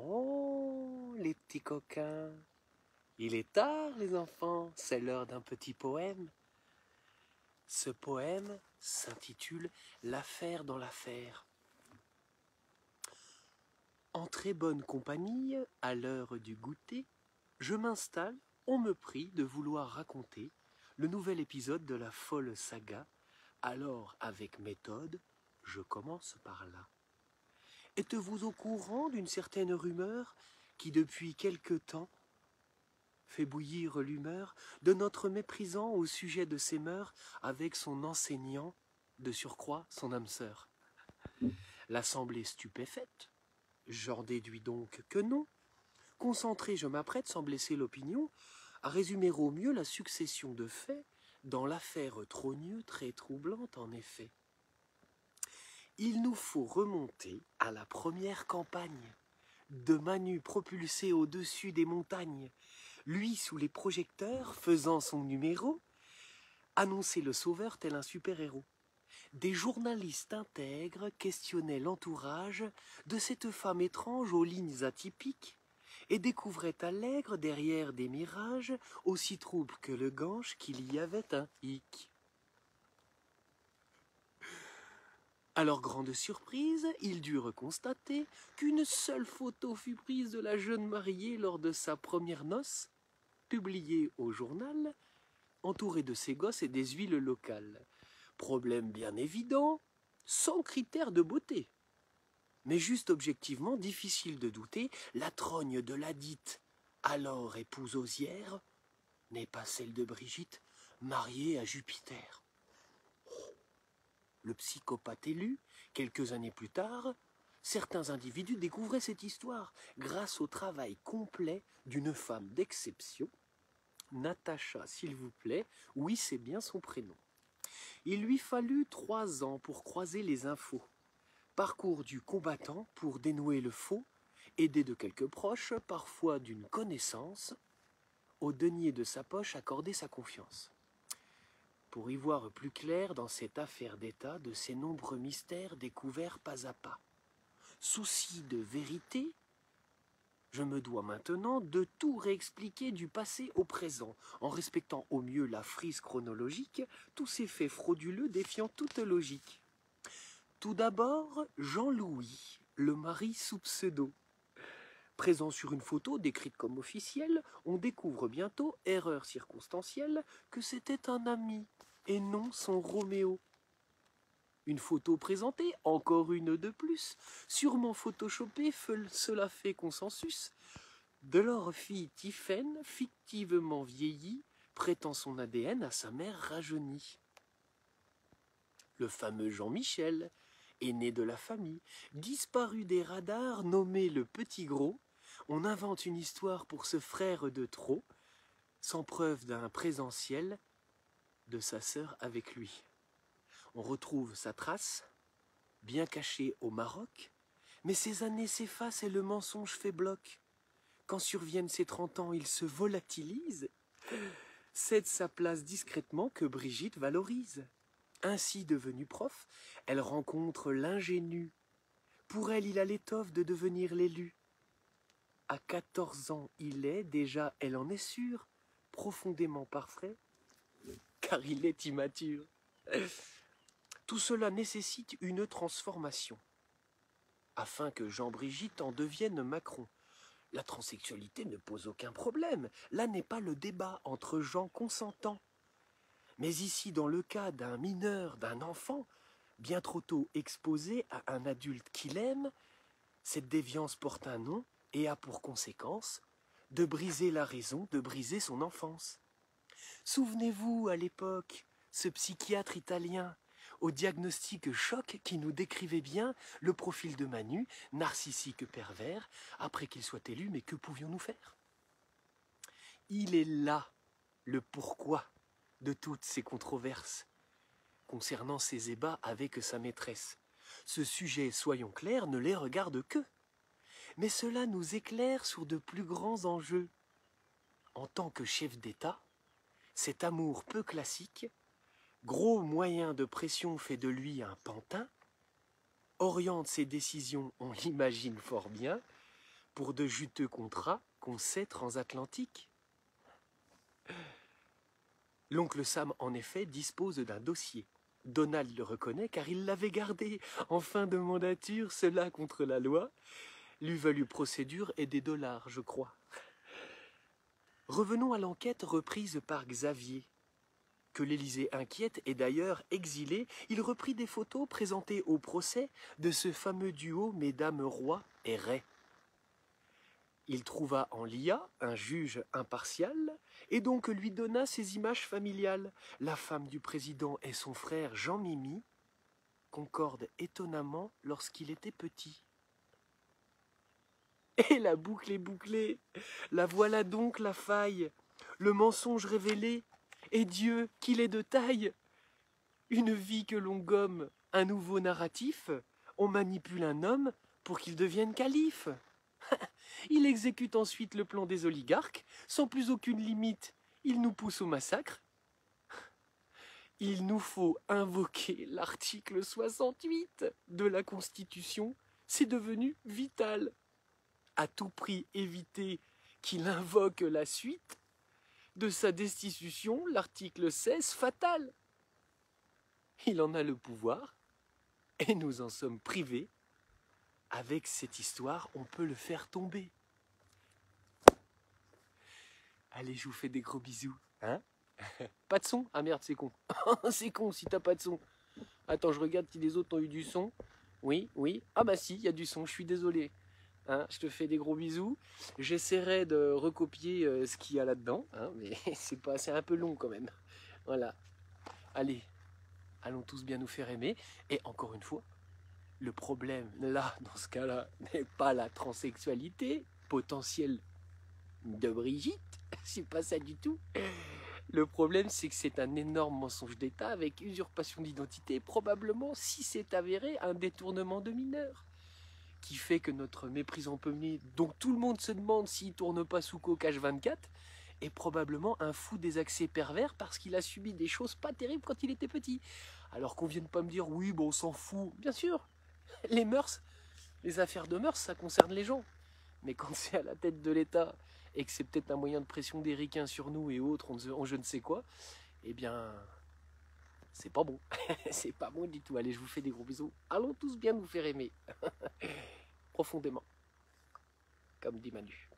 Oh, les petits coquins, il est tard les enfants, c'est l'heure d'un petit poème. Ce poème s'intitule « L'affaire dans l'affaire ». En très bonne compagnie, à l'heure du goûter, je m'installe, on me prie de vouloir raconter le nouvel épisode de la folle saga. Alors, avec méthode, je commence par là. Êtes-vous au courant d'une certaine rumeur qui, depuis quelque temps, fait bouillir l'humeur de notre méprisant au sujet de ses mœurs avec son enseignant, de surcroît son âme sœur? L'assemblée stupéfaite, j'en déduis donc que non. Concentré, je m'apprête, sans blesser l'opinion, à résumer au mieux la succession de faits dans l'affaire Trogneux, très troublante en effet. Il nous faut remonter à la première campagne, de Manu propulsé au-dessus des montagnes, lui sous les projecteurs faisant son numéro, annoncer le sauveur tel un super-héros. Des journalistes intègres questionnaient l'entourage de cette femme étrange aux lignes atypiques et découvraient allègre derrière des mirages aussi troubles que le Gange qu'il y avait un hic. À leur grande surprise, ils durent constater qu'une seule photo fut prise de la jeune mariée lors de sa première noce, publiée au journal, entourée de ses gosses et des huiles locales. Problème bien évident, sans critère de beauté. Mais juste objectivement difficile de douter, la trogne de ladite, alors épouse osière, n'est pas celle de Brigitte, mariée à Jupiter. Le psychopathe élu, quelques années plus tard, certains individus découvraient cette histoire grâce au travail complet d'une femme d'exception, Natacha, s'il vous plaît, oui, c'est bien son prénom. Il lui fallut 3 ans pour croiser les infos. Parcours du combattant pour dénouer le faux, aidé de quelques proches, parfois d'une connaissance, au denier de sa poche accorder sa confiance. Pour y voir plus clair dans cette affaire d'État de ces nombreux mystères découverts pas à pas. Souci de vérité, je me dois maintenant de tout réexpliquer du passé au présent, en respectant au mieux la frise chronologique, tous ces faits frauduleux défiant toute logique. Tout d'abord, Jean-Louis, le mari sous pseudo. Présent sur une photo décrite comme officielle, on découvre bientôt, erreur circonstancielle, que c'était un ami, et non son Roméo. Une photo présentée, encore une de plus, sûrement photoshopée, cela fait consensus, de leur fille Tiphaine, fictivement vieillie, prêtant son ADN à sa mère rajeunie. Le fameux Jean-Michel, aîné de la famille, disparu des radars, nommé le Petit Gros, on invente une histoire pour ce frère de trop, sans preuve d'un présentiel de sa sœur avec lui. On retrouve sa trace, bien cachée au Maroc, mais ces années s'effacent et le mensonge fait bloc. Quand surviennent ses 30 ans, il se volatilise, cède sa place discrètement que Brigitte valorise. Ainsi devenue prof, elle rencontre l'ingénu. Pour elle, il a l'étoffe de devenir l'élu. À 14 ans, il est, déjà elle en est sûre, profondément parfait, car il est immature. Tout cela nécessite une transformation, afin que Jean-Brigitte en devienne Macron. La transsexualité ne pose aucun problème, là n'est pas le débat entre gens consentants. Mais ici, dans le cas d'un mineur, d'un enfant, bien trop tôt exposé à un adulte qu'il aime, cette déviance porte un nom et a pour conséquence de briser la raison, de briser son enfance. Souvenez-vous, à l'époque, ce psychiatre italien, au diagnostic choc qui nous décrivait bien le profil de Manu, narcissique pervers, après qu'il soit élu, mais que pouvions-nous faire? Il est là le pourquoi de toutes ces controverses concernant ses ébats avec sa maîtresse. Ce sujet, soyons clairs, ne les regarde que. Mais cela nous éclaire sur de plus grands enjeux. En tant que chef d'État, cet amour peu classique, gros moyen de pression fait de lui un pantin, oriente ses décisions, on l'imagine fort bien, pour de juteux contrats qu'on sait transatlantiques. L'oncle Sam, en effet, dispose d'un dossier. Donald le reconnaît car il l'avait gardé. En fin de mandature, cela contre la loi lui valut procédure et des dollars, je crois. Revenons à l'enquête reprise par Xavier. Que l'Élysée inquiète et d'ailleurs exilé, il reprit des photos présentées au procès de ce fameux duo Mesdames Roy et Ray. Il trouva en Lia un juge impartial et donc lui donna ses images familiales. La femme du président et son frère Jean-Mimi concordent étonnamment lorsqu'il était petit. Et la boucle est bouclée. La voilà donc la faille, le mensonge révélé, et Dieu qu'il est de taille. Une vie que l'on gomme, un nouveau narratif, on manipule un homme pour qu'il devienne calife. Il exécute ensuite le plan des oligarques, sans plus aucune limite, il nous pousse au massacre. Il nous faut invoquer l'article 68 de la Constitution, c'est devenu vital. À tout prix éviter qu'il invoque la suite de sa destitution, l'article 16 fatal. Il en a le pouvoir et nous en sommes privés. Avec cette histoire, on peut le faire tomber. Allez, je vous fais des gros bisous. Hein? Pas de son? Ah merde, c'est con. C'est con si t'as pas de son. Attends, je regarde si les autres ont eu du son. Oui, oui. Ah bah si, il y a du son, je suis désolé. Hein, je te fais des gros bisous. J'essaierai de recopier ce qu'il y a là-dedans, hein, mais c'est un peu long quand même. Voilà. Allez, allons tous bien nous faire aimer. Et encore une fois, le problème là, dans ce cas-là, n'est pas la transsexualité potentielle de Brigitte. C'est pas ça du tout. Le problème, c'est que c'est un énorme mensonge d'État avec usurpation d'identité et probablement, si c'est avéré, un détournement de mineurs. Qui fait que notre méprise en premier, dont tout le monde se demande s'il tourne pas sous coke H24, est probablement un fou des accès pervers parce qu'il a subi des choses pas terribles quand il était petit. Alors qu'on vienne pas me dire oui, bon, on s'en fout. Bien sûr, les mœurs, les affaires de mœurs, ça concerne les gens. Mais quand c'est à la tête de l'État et que c'est peut-être un moyen de pression des ricains sur nous et autres, on je ne sais quoi, eh bien, c'est pas bon. C'est pas bon du tout. Allez, je vous fais des gros bisous. Allons tous bien nous faire aimer. Profondément. Comme dit Manu.